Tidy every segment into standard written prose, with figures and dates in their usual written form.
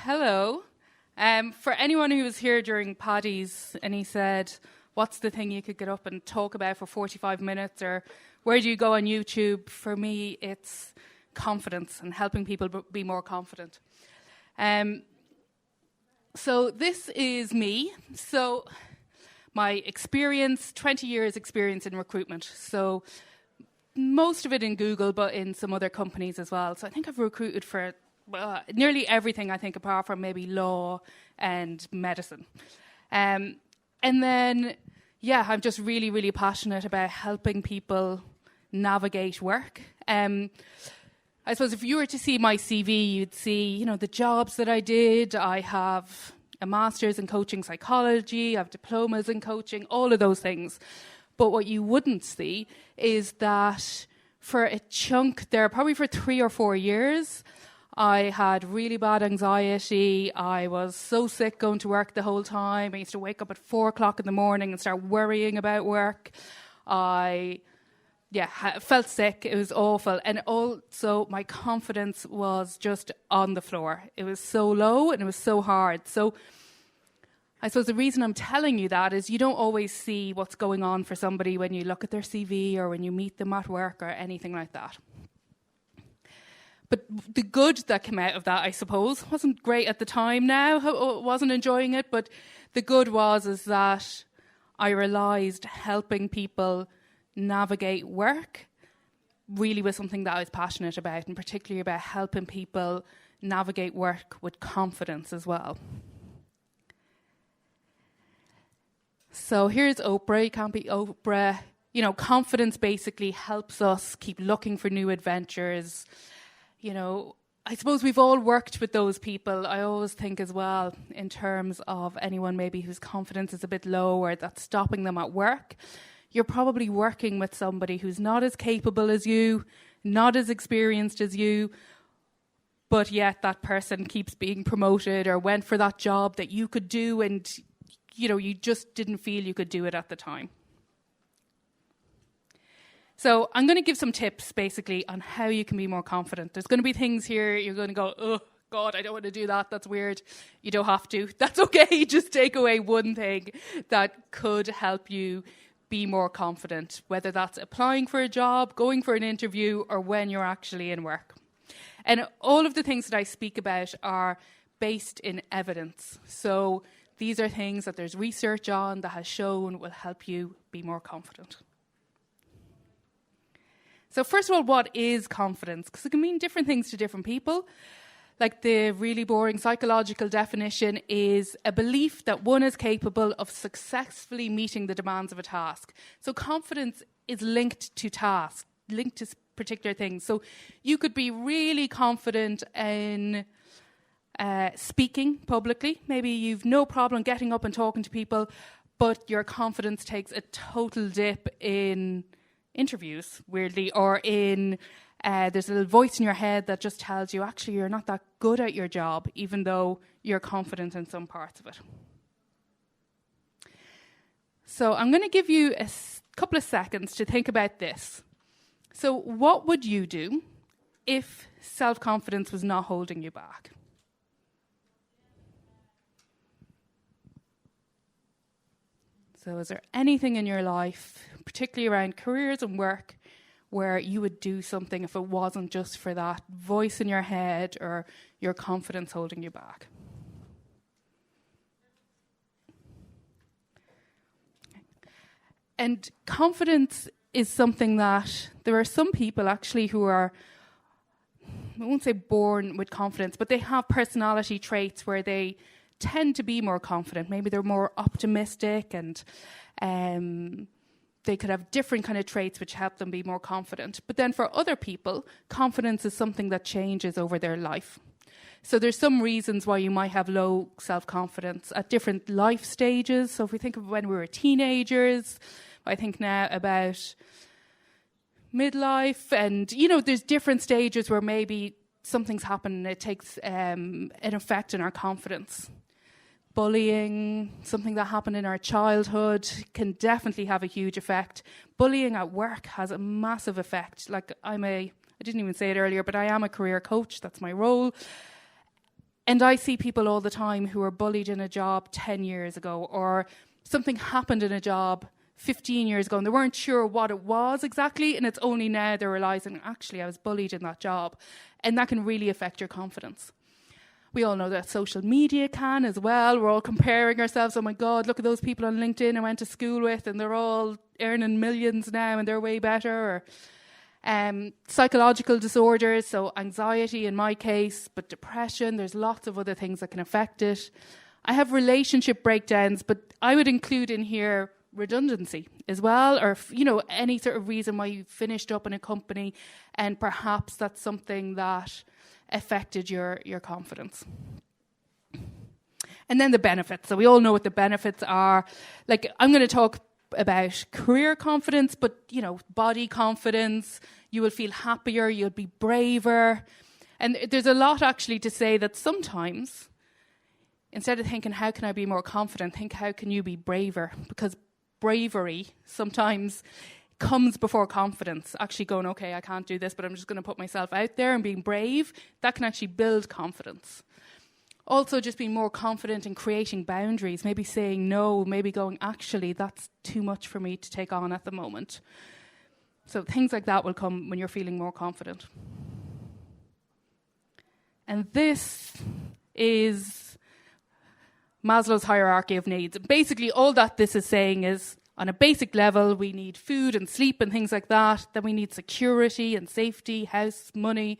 Hello. For anyone who was here during Paddy's and he said, what's the thing you could get up and talk about for 45 minutes, or where do you go on YouTube? For me, it's confidence and helping people be more confident. So this is me. So my experience, 20 years experience in recruitment. So most of it in Google, but in some other companies as well. So I think I've recruited for nearly everything, I think, apart from maybe law and medicine. And then, I'm just really, really passionate about helping people navigate work. I suppose if you were to see my CV, you'd see, the jobs that I did. I have a master's in coaching psychology, I have diplomas in coaching, all of those things. But what you wouldn't see is that for a chunk there, probably for 3 or 4 years, I had really bad anxiety. I was so sick going to work the whole time. I used to wake up at 4 o'clock in the morning and start worrying about work. I felt sick. It was awful. And also my confidence was just on the floor. It was so low and it was so hard. So I suppose the reason I'm telling you that is you don't always see what's going on for somebody when you look at their CV or when you meet them at work or anything like that. But the good that came out of that, I suppose, wasn't great at the time now. I wasn't enjoying it. But the good is that I realised helping people navigate work really was something that I was passionate about, and particularly about helping people navigate work with confidence as well. So here's Oprah. You can't beat Oprah. Confidence basically helps us keep looking for new adventures. I suppose we've all worked with those people. I always think as well, in terms of anyone maybe whose confidence is a bit low or that's stopping them at work, you're probably working with somebody who's not as capable as you, not as experienced as you, but yet that person keeps being promoted or went for that job that you could do and, you just didn't feel you could do it at the time. So I'm going to give some tips, basically, on how you can be more confident. There's going to be things here you're going to go, oh, God, I don't want to do that. That's weird. You don't have to. That's okay. Just take away one thing that could help you be more confident, whether that's applying for a job, going for an interview, or when you're actually in work. And all of the things that I speak about are based in evidence. So these are things that there's research on that has shown will help you be more confident. So first of all, what is confidence? Because it can mean different things to different people. Like the really boring psychological definition is a belief that one is capable of successfully meeting the demands of a task. So confidence is linked to tasks, linked to particular things. So you could be really confident in speaking publicly. Maybe you've no problem getting up and talking to people, but your confidence takes a total dip in interviews, weirdly, or in there's a little voice in your head that just tells you actually you're not that good at your job, even though you're confident in some parts of it. So I'm going to give you a couple of seconds to think about this. So what would you do if self-confidence was not holding you back? So is there anything in your life, particularly around careers and work, where you would do something if it wasn't just for that voice in your head or your confidence holding you back? And confidence is something that there are some people actually who are, I won't say born with confidence, but they have personality traits where they tend to be more confident. Maybe they're more optimistic and they could have different kind of traits which help them be more confident. But then for other people, confidence is something that changes over their life. So there's some reasons why you might have low self-confidence at different life stages. So if we think of when we were teenagers, I think now about midlife, and there's different stages where maybe something's happened and it takes an effect on our confidence. Bullying, something that happened in our childhood, can definitely have a huge effect. Bullying at work has a massive effect. Like I didn't even say it earlier, but I am a career coach. That's my role. And I see people all the time who were bullied in a job 10 years ago, or something happened in a job 15 years ago and they weren't sure what it was exactly, and it's only now they're realising, actually, I was bullied in that job. And that can really affect your confidence. We all know that social media can as well. We're all comparing ourselves. Oh my God, look at those people on LinkedIn I went to school with and they're all earning millions now and they're way better. Or psychological disorders, so anxiety in my case, but depression, there's lots of other things that can affect it. I have relationship breakdowns, but I would include in here redundancy as well, or any sort of reason why you finished up in a company and perhaps that's something that affected your confidence. And then the benefits. So we all know what the benefits are. Like, I'm going to talk about career confidence, but body confidence. You will feel happier, you'll be braver. And there's a lot actually to say that sometimes instead of thinking how can I be more confident, think how can you be braver, because bravery sometimes comes before confidence. Actually going, okay, I can't do this, but I'm just going to put myself out there, and being brave, that can actually build confidence. Also, just being more confident in creating boundaries, maybe saying no, maybe going, actually, that's too much for me to take on at the moment. So things like that will come when you're feeling more confident. And this is Maslow's hierarchy of needs. Basically, all that this is saying is, on a basic level, we need food and sleep and things like that. Then we need security and safety, house, money,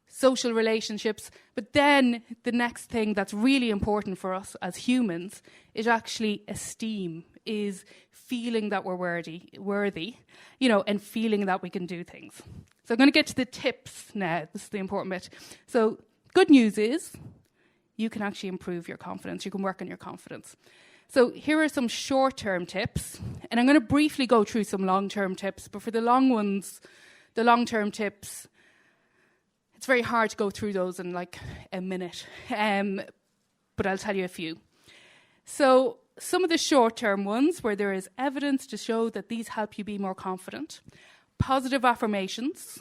social relationships. But then the next thing that's really important for us as humans is actually esteem, is feeling that we're worthy, and feeling that we can do things. So I'm going to get to the tips now. This is the important bit. So good news is you can actually improve your confidence. You can work on your confidence. So here are some short-term tips, and I'm going to briefly go through some long-term tips, but for the long-term tips, it's very hard to go through those in like a minute, but I'll tell you a few. So some of the short-term ones where there is evidence to show that these help you be more confident. Positive affirmations.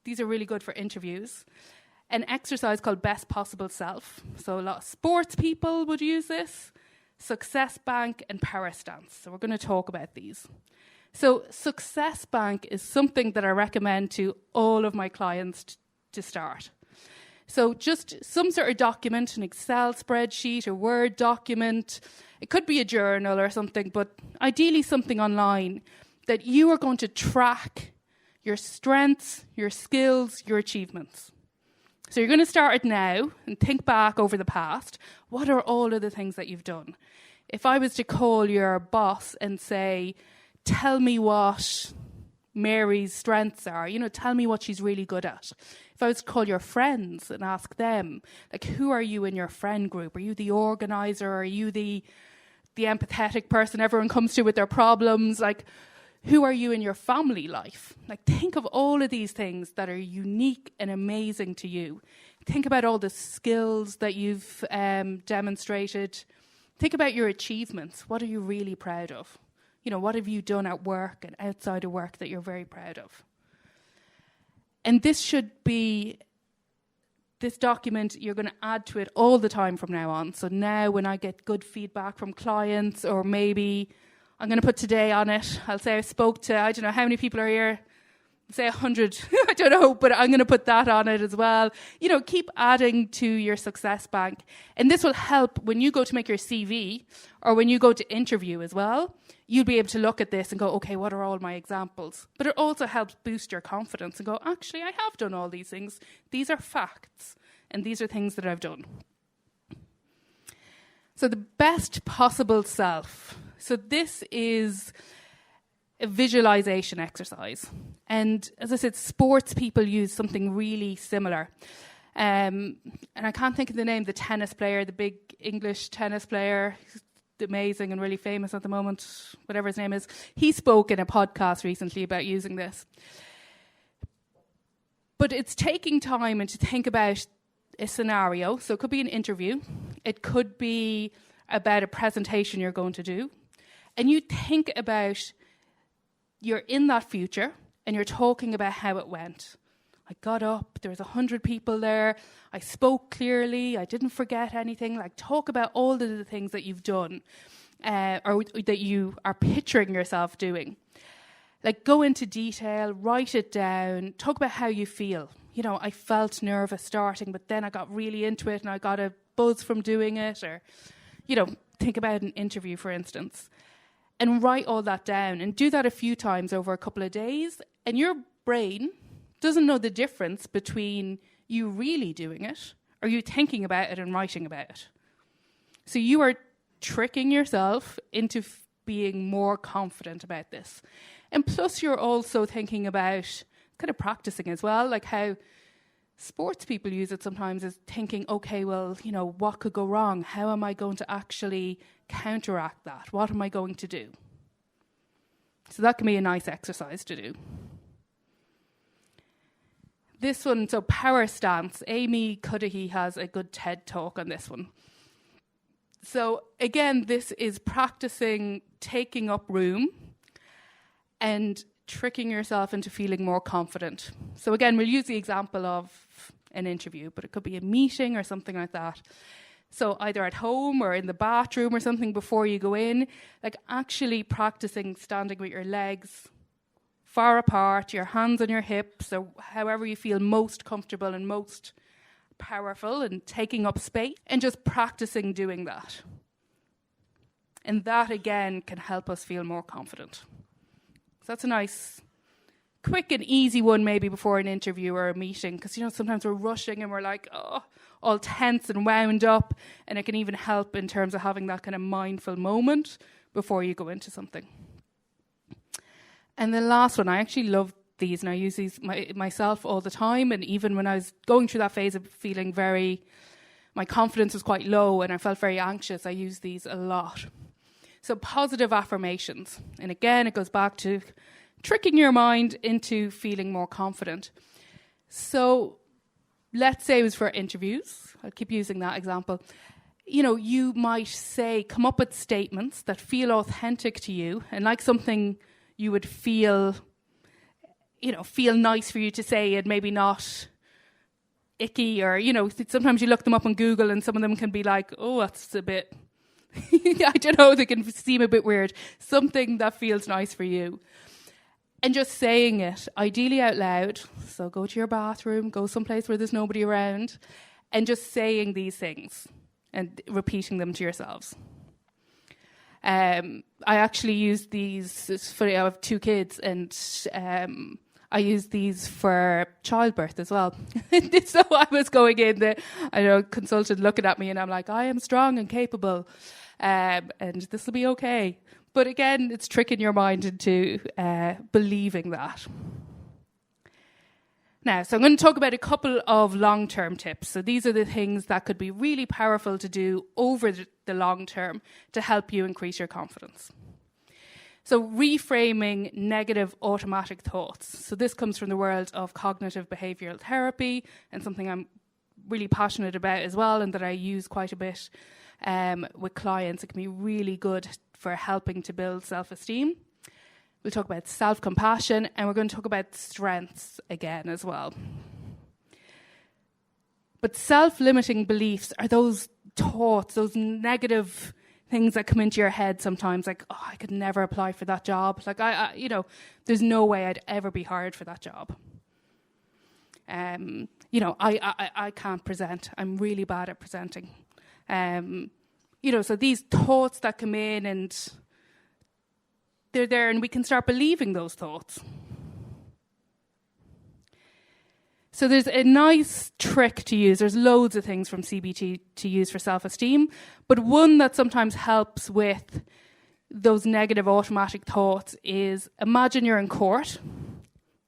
These are really good for interviews. An exercise called Best Possible Self. So a lot of sports people would use this. Success Bank and Power Stance. So we're going to talk about these. So Success Bank is something that I recommend to all of my clients to start. So just some sort of document, an Excel spreadsheet, a Word document. It could be a journal or something, but ideally something online that you are going to track your strengths, your skills, your achievements. So you're going to start it now and think back over the past. What are all of the things that you've done? If I was to call your boss and say, tell me what Mary's strengths are, tell me what she's really good at. If I was to call your friends and ask them, like, who are you in your friend group? Are you the organizer? Are you the empathetic person everyone comes to with their problems? Like, who are you in your family life? Like, think of all of these things that are unique and amazing to you. Think about all the skills that you've demonstrated. Think about your achievements. What are you really proud of? What have you done at work and outside of work that you're very proud of? And this document, you're going to add to it all the time from now on. So now when I get good feedback from clients, or maybe I'm going to put today on it. I'll say I spoke to, I don't know how many people are here. Say 100, I don't know, but I'm going to put that on it as well. Keep adding to your Success Bank. And this will help when you go to make your CV or when you go to interview as well. You'll be able to look at this and go, okay, what are all my examples? But it also helps boost your confidence and go, actually, I have done all these things. These are facts, and these are things that I've done. So the best possible self. So this is a visualization exercise. And as I said, sports people use something really similar. And I can't think of the name, the tennis player, the big English tennis player, amazing and really famous at the moment, whatever his name is. He spoke in a podcast recently about using this. But it's taking time and to think about a scenario. So it could be an interview. It could be about a presentation you're going to do. And you think about, you're in that future and you're talking about how it went. I got up, there was 100 people there, I spoke clearly, I didn't forget anything. Like, talk about all of the things that you've done or that you are picturing yourself doing. Like, go into detail, write it down, talk about how you feel. You know, I felt nervous starting, but then I got really into it and I got a buzz from doing it. Or, you know, think about an interview, for instance. And write all that down and do that a few times over a couple of days. And your brain doesn't know the difference between you really doing it or you thinking about it and writing about it. So you are tricking yourself into being more confident about this. And plus, you're also thinking about kind of practicing as well, like how sports people use it sometimes, is thinking, okay, well, you know, what could go wrong? How am I going to actually counteract that? What am I going to do? So that can be a nice exercise to do. This one, so power stance. Amy Cudahy has a good TED talk on this one. So again, this is practicing taking up room and tricking yourself into feeling more confident. So again, we'll use the example of an interview, but it could be a meeting or something like that. So either at home or in the bathroom or something before you go in, like actually practicing standing with your legs far apart, your hands on your hips, or however you feel most comfortable and most powerful, and taking up space, and just practicing doing that. And that again can help us feel more confident. So that's a nice, quick and easy one maybe before an interview or a meeting, because, you know, sometimes we're rushing and we're like, oh, all tense and wound up, and it can even help in terms of having that kind of mindful moment before you go into something. And the last one, I actually love these, and I use these myself all the time, and even when I was going through that phase of feeling my confidence was quite low and I felt very anxious, I use these a lot. So positive affirmations. And again, it goes back to tricking your mind into feeling more confident. So let's say it was for interviews. I'll keep using that example. You know, you might come up with statements that feel authentic to you and like something you would feel nice for you to say, and maybe not icky, or, you know, sometimes you look them up on Google and some of them can be like, oh, that's a bit... I don't know, they can seem a bit weird. Something that feels nice for you. And just saying it, ideally out loud. So go to your bathroom, go someplace where there's nobody around, and just saying these things and repeating them to yourselves. I actually use these, it's funny, I have 2 kids, and I use these for childbirth as well. So I was going in, consultant looking at me, and I'm like, I am strong and capable, and this will be okay. But again, it's tricking your mind into believing that. Now, so I'm going to talk about a couple of long-term tips. So these are the things that could be really powerful to do over the long term to help you increase your confidence. So reframing negative automatic thoughts. So this comes from the world of cognitive behavioural therapy, and something I'm really passionate about as well, and that I use quite a bit with clients. It can be really good for helping to build self-esteem. We'll talk about self-compassion, and we're going to talk about strengths again as well. But self-limiting beliefs are those thoughts, those negative things that come into your head sometimes, like, oh, I could never apply for that job. Like, there's no way I'd ever be hired for that job. I can't present. I'm really bad at presenting. So these thoughts that come in, and they're there, and we can start believing those thoughts. So there's a nice trick to use. There's loads of things from CBT to use for self-esteem, but one that sometimes helps with those negative automatic thoughts is, imagine you're in court.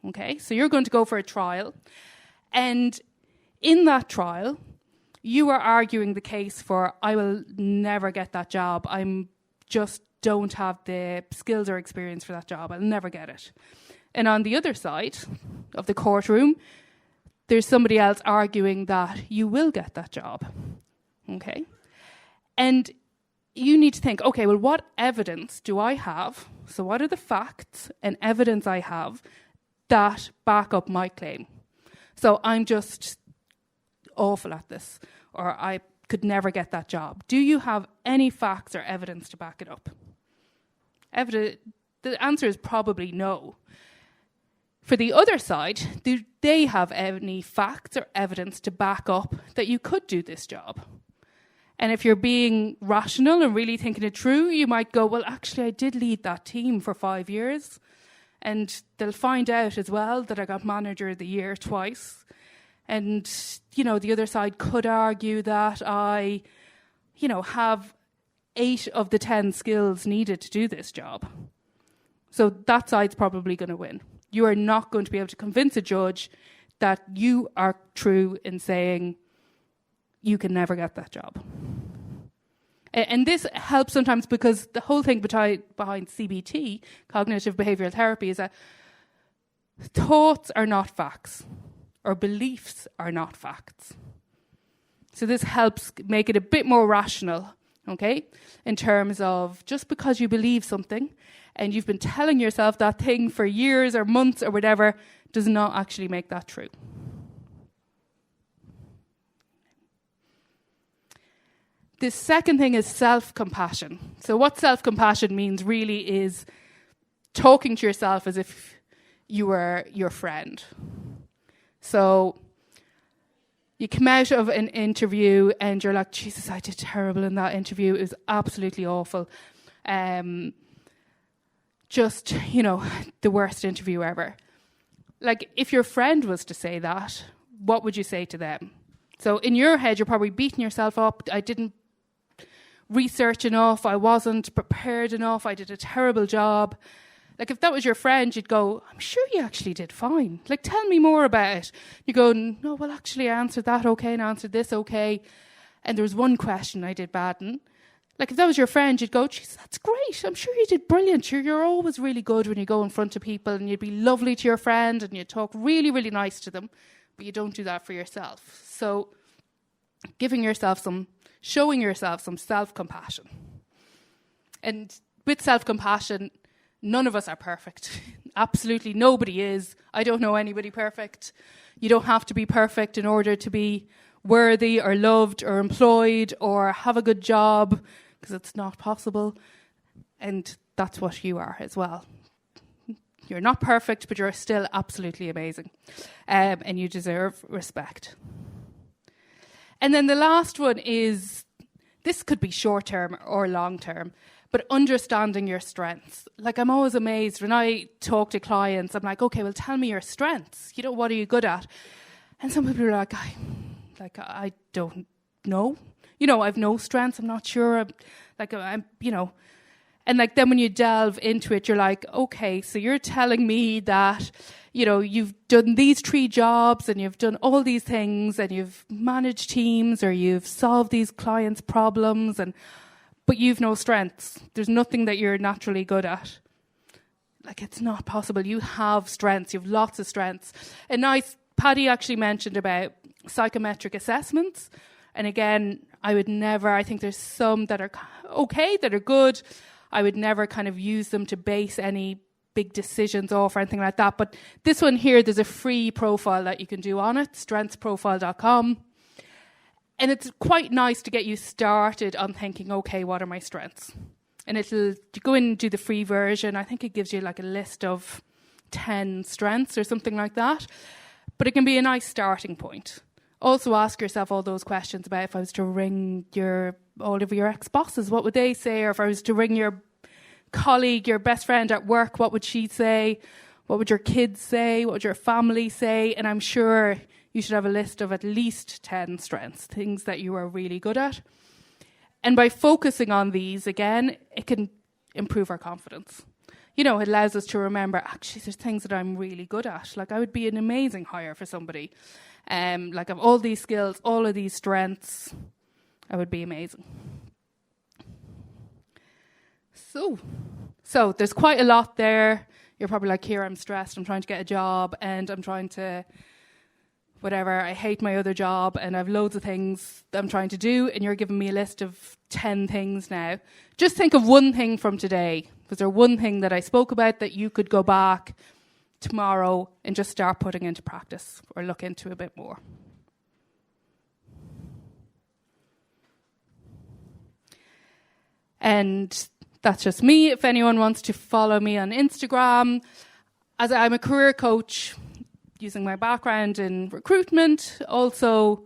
Okay, so you're going to go for a trial, and in that trial, you are arguing the case for, I will never get that job. I'm just don't have the skills or experience for that job. I'll never get it. And on the other side of the courtroom, there's somebody else arguing that you will get that job. Okay? And you need to think, okay, well, what evidence do I have? So what are the facts and evidence I have that back up my claim? So I'm just awful at this, or I could never get that job. Do you have any facts or evidence to back it up? The answer is probably no. For the other side, do they have any facts or evidence to back up that you could do this job? And if you're being rational and really thinking it through, you might go, well, actually, I did lead that team for 5 years. And they'll find out as well that I got Manager of the Year twice. And, the other side could argue that I, have 8 of the 10 skills needed to do this job. So that side's probably going to win. You are not going to be able to convince a judge that you are true in saying you can never get that job. And this helps sometimes because the whole thing behind CBT, cognitive behavioural therapy, is that thoughts are not facts, or beliefs are not facts. So this helps make it a bit more rational, okay, in terms of just because you believe something and you've been telling yourself that thing for years or months or whatever does not actually make that true. The second thing is self-compassion. So what self-compassion means really is talking to yourself as if you were your friend. So you come out of an interview and you're like, Jesus, I did terrible in that interview. It was absolutely awful. The worst interview ever. Like, if your friend was to say that, what would you say to them? So in your head, you're probably beating yourself up. I didn't research enough. I wasn't prepared enough. I did a terrible job. Like, if that was your friend, you'd go, I'm sure you actually did fine. Like, tell me more about it. You go, no, well, actually, I answered that okay and I answered this okay. And there was one question I did bad in. Like, if that was your friend, you'd go, geez, that's great. I'm sure you did brilliant. You're always really good when you go in front of people, and you'd be lovely to your friend and you'd talk really, really nice to them. But you don't do that for yourself. So showing yourself some self-compassion. And with self-compassion, none of us are perfect. Absolutely nobody is. I don't know anybody perfect. You don't have to be perfect in order to be worthy or loved or employed or have a good job, because it's not possible. And that's what you are as well. You're not perfect, but you're still absolutely amazing. And you deserve respect. And then the last one is, this could be short-term or long-term, but understanding your strengths. Like, I'm always amazed when I talk to clients, I'm like, okay, well, tell me your strengths. What are you good at? And some people are like, I don't know. I've no strengths. I'm not sure. And like, then when you delve into it, you're like, okay, so you're telling me that, you've done these 3 jobs and you've done all these things and you've managed teams or you've solved these clients' problems, but you've no strengths. There's nothing that you're naturally good at. Like, it's not possible. You have strengths. You have lots of strengths. And Paddy actually mentioned about psychometric assessments. And again, I think there's some that are okay, that are good. I would never kind of use them to base any big decisions off or anything like that. But this one here, there's a free profile that you can do on it, strengthsprofile.com. And it's quite nice to get you started on thinking, okay, what are my strengths? And you go in and do the free version. I think it gives you like a list of 10 strengths or something like that. But it can be a nice starting point. Also ask yourself all those questions about, if I was to ring all of your ex-bosses, what would they say? Or if I was to ring your colleague, your best friend at work, what would she say? What would your kids say? What would your family say? And I'm sure you should have a list of at least 10 strengths, things that you are really good at. And by focusing on these, again, it can improve our confidence. It allows us to remember, actually, there's things that I'm really good at. Like, I would be an amazing hire for somebody. Like, I have all these skills, all of these strengths. I would be amazing. So there's quite a lot there. You're probably like, here, I'm stressed. I'm trying to get a job and I'm trying to whatever. I hate my other job and I have loads of things that I'm trying to do. And you're giving me a list of 10 things now. Just think of one thing from today. Was there one thing that I spoke about that you could go back tomorrow and just start putting into practice or look into a bit more. And that's just me. If anyone wants to follow me on Instagram, as I'm a career coach using my background in recruitment, also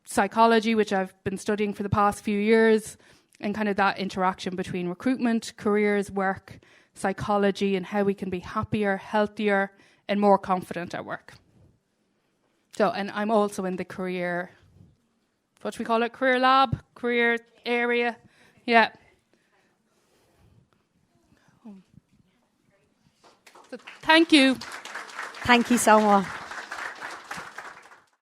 psychology, which I've been studying for the past few years, and kind of that interaction between recruitment, careers, work, psychology, and how we can be happier, healthier, and more confident at work. So, and I'm also in the career, what do we call it? Career lab, career area. Yeah. So, thank you. Thank you so much.